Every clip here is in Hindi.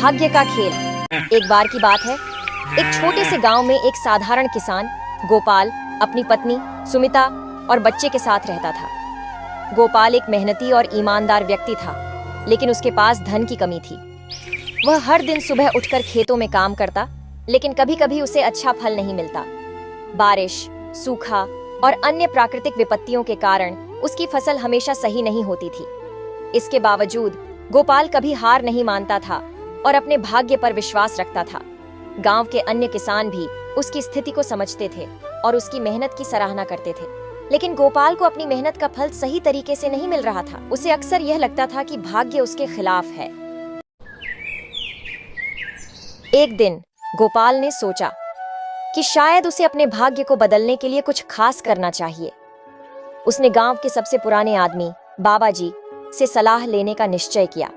भाग्य का खेल। एक बार की बात है, एक छोटे से गांव में एक साधारण किसान गोपाल अपनी पत्नी सुमिता और बच्चे के साथ रहता था। गोपाल एक मेहनती और ईमानदार व्यक्ति था, लेकिन उसके पास धन की कमी थी। वह हर दिन सुबह उठकर खेतों में काम करता, लेकिन कभी कभी उसे अच्छा फल नहीं मिलता। बारिश, सूखा और अन्य प्राकृतिक विपत्तियों के कारण उसकी फसल हमेशा सही नहीं होती थी। इसके बावजूद गोपाल कभी हार नहीं मानता था और अपने भाग्य पर विश्वास रखता था। गांव के अन्य किसान भी उसकी स्थिति को समझते थे और उसकी मेहनत की सराहना करते थे, लेकिन गोपाल को अपनी मेहनत का फल सही तरीके से नहीं मिल रहा था। उसे अक्सर यह लगता था कि भाग्य उसके खिलाफ है। एक दिन गोपाल ने सोचा कि शायद उसे अपने भाग्य को बदलने के लिए कुछ खास करना चाहिए। उसने गांव के सबसे पुराने आदमी बाबा जी से सलाह लेने का निश्चय किया।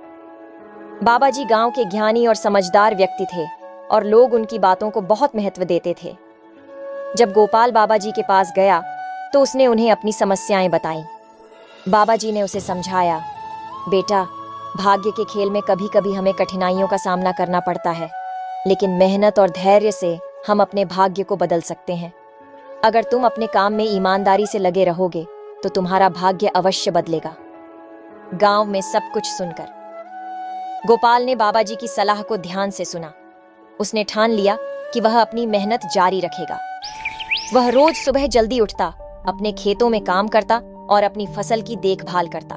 बाबा जी गांव के ज्ञानी और समझदार व्यक्ति थे और लोग उनकी बातों को बहुत महत्व देते थे। जब गोपाल बाबा जी के पास गया तो उसने उन्हें अपनी समस्याएं बताईं। बाबा जी ने उसे समझाया, बेटा, भाग्य के खेल में कभी कभी हमें कठिनाइयों का सामना करना पड़ता है, लेकिन मेहनत और धैर्य से हम अपने भाग्य को बदल सकते हैं। अगर तुम अपने काम में ईमानदारी से लगे रहोगे तो तुम्हारा भाग्य अवश्य बदलेगा। गांव में सब कुछ सुनकर गोपाल ने बाबा जी की सलाह को ध्यान से सुना। उसने ठान लिया कि वह अपनी मेहनत जारी रखेगा। वह रोज सुबह जल्दी उठता, अपने खेतों में काम करता और अपनी फसल की देखभाल करता।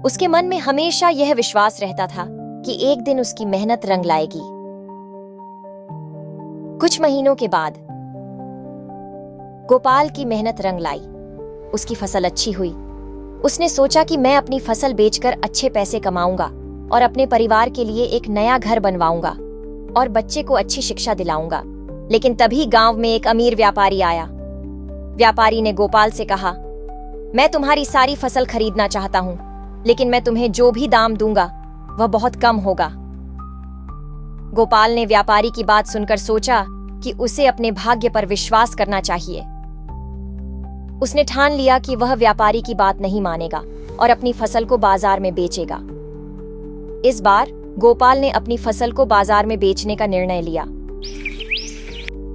उसके मन में हमेशा यह विश्वास रहता था कि एक दिन उसकी मेहनत रंग लाएगी। कुछ महीनों के बाद गोपाल की मेहनत रंग लाई। उसकी फसल अच्छी हुई। उसने सोचा कि मैं अपनी फसल बेचकर अच्छे पैसे कमाऊंगा और अपने परिवार के लिए एक नया घर बनवाऊंगा और बच्चे को अच्छी शिक्षा दिलाऊंगा। लेकिन तभी गांव में एक अमीर व्यापारी आया। व्यापारी ने गोपाल से कहा, मैं तुम्हारी सारी फसल खरीदना चाहता हूं, लेकिन मैं तुम्हें जो भी दाम दूंगा वह बहुत कम होगा। गोपाल ने व्यापारी की बात सुनकर सोचा कि उसे अपने भाग्य पर विश्वास करना चाहिए। उसने ठान लिया कि वह व्यापारी की बात नहीं मानेगा और अपनी फसल को बाजार में बेचेगा। इस बार गोपाल ने अपनी फसल को बाजार में बेचने का निर्णय लिया।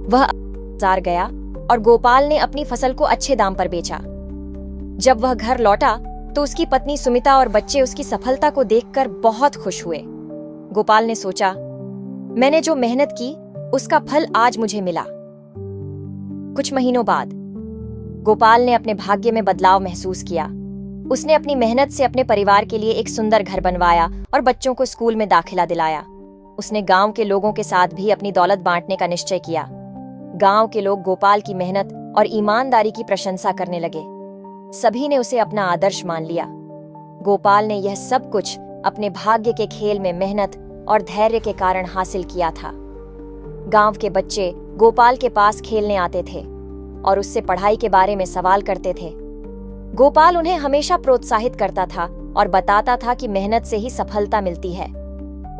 वह बाजार गया और गोपाल ने अपनी फसल को अच्छे दाम पर बेचा। जब वह घर लौटा तो उसकी पत्नी सुमिता और बच्चे उसकी सफलता को देखकर बहुत खुश हुए। गोपाल ने सोचा, मैंने जो मेहनत की उसका फल आज मुझे मिला। कुछ महीनों बाद गोपाल ने अपने भाग्य में बदलाव महसूस किया। उसने अपनी मेहनत से अपने परिवार के लिए एक सुंदर घर बनवाया और बच्चों को स्कूल में दाखिला दिलाया। उसने गांव के लोगों के साथ भी अपनी दौलत बांटने का निश्चय किया। गांव के लोग गोपाल की मेहनत और ईमानदारी की प्रशंसा करने लगे। सभी ने उसे अपना आदर्श मान लिया। गोपाल ने यह सब कुछ अपने भाग्य के खेल में मेहनत और धैर्य के कारण हासिल किया था। गांव के बच्चे गोपाल के पास खेलने आते थे और उससे पढ़ाई के बारे में सवाल करते थे। गोपाल उन्हें हमेशा प्रोत्साहित करता था और बताता था कि मेहनत से ही सफलता मिलती है।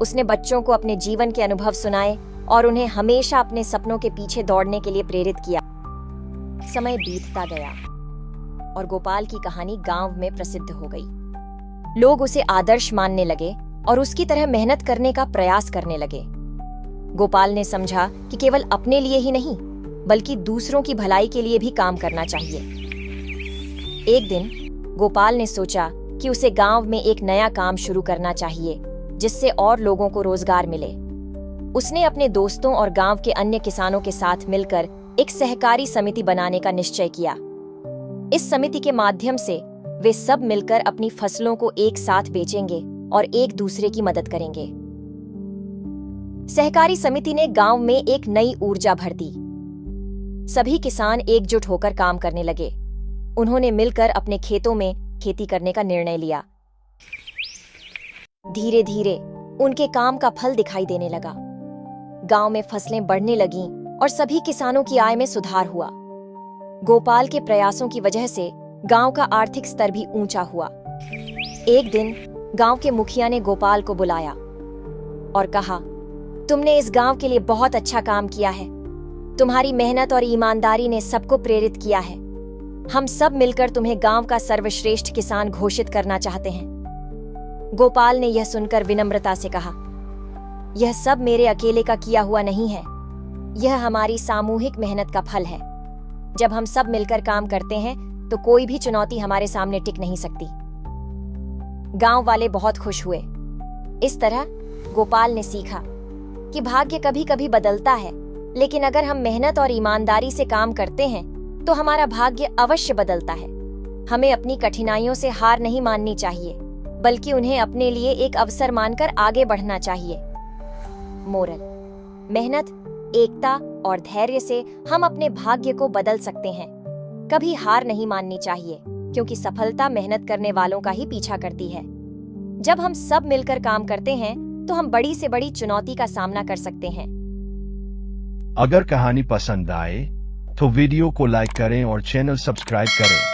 उसने बच्चों को अपने जीवन के अनुभव सुनाए और उन्हें हमेशा अपने सपनों के पीछे दौड़ने के लिए प्रेरित किया। समय बीतता गया और गोपाल की कहानी गांव में प्रसिद्ध हो गई। लोग उसे आदर्श मानने लगे और उसकी तरह मेहनत करने का प्रयास करने लगे। गोपाल ने समझा कि केवल अपने लिए ही नहीं, बल्कि दूसरों की भलाई के लिए भी काम करना चाहिए। एक दिन गोपाल ने सोचा कि उसे गांव में एक नया काम शुरू करना चाहिए, जिससे और लोगों को रोजगार मिले। उसने अपने दोस्तों और गांव के अन्य किसानों के साथ मिलकर एक सहकारी समिति बनाने का निश्चय किया। इस समिति के माध्यम से वे सब मिलकर अपनी फसलों को एक साथ बेचेंगे और एक दूसरे की मदद करेंगे। सहकारी समिति ने गांव में एक नई ऊर्जा भर दी। सभी किसान एकजुट होकर काम करने लगे। उन्होंने मिलकर अपने खेतों में खेती करने का निर्णय लिया। धीरे धीरे उनके काम का फल दिखाई देने लगा। गांव में फसलें बढ़ने लगीं और सभी किसानों की आय में सुधार हुआ। गोपाल के प्रयासों की वजह से गांव का आर्थिक स्तर भी ऊंचा हुआ। एक दिन गांव के मुखिया ने गोपाल को बुलाया और कहा, तुमने इस गांव के लिए बहुत अच्छा काम किया है। तुम्हारी मेहनत और ईमानदारी ने सबको प्रेरित किया है। हम सब मिलकर तुम्हें गांव का सर्वश्रेष्ठ किसान घोषित करना चाहते हैं। गोपाल ने यह सुनकर विनम्रता से कहा, यह सब मेरे अकेले का किया हुआ नहीं है, यह हमारी सामूहिक मेहनत का फल है। जब हम सब मिलकर काम करते हैं तो कोई भी चुनौती हमारे सामने टिक नहीं सकती। गांव वाले बहुत खुश हुए। इस तरह गोपाल ने सीखा कि भाग्य कभी कभी बदलता है, लेकिन अगर हम मेहनत और ईमानदारी से काम करते हैं तो हमारा भाग्य अवश्य बदलता है। हमें अपनी कठिनाइयों से हार नहीं माननी चाहिए, बल्कि उन्हें अपने लिए एक अवसर मानकर आगे बढ़ना चाहिए। मोरल: मेहनत, एकता और धैर्य से हम अपने भाग्य को बदल सकते हैं। कभी हार नहीं माननी चाहिए, क्योंकि सफलता मेहनत करने वालों का ही पीछा करती है। जब हम सब मिलकर काम करते हैं तो हम बड़ी से बड़ी चुनौती का सामना कर सकते हैं। अगर कहानी पसंद आए तो वीडियो को लाइक करें और चैनल सब्सक्राइब करें।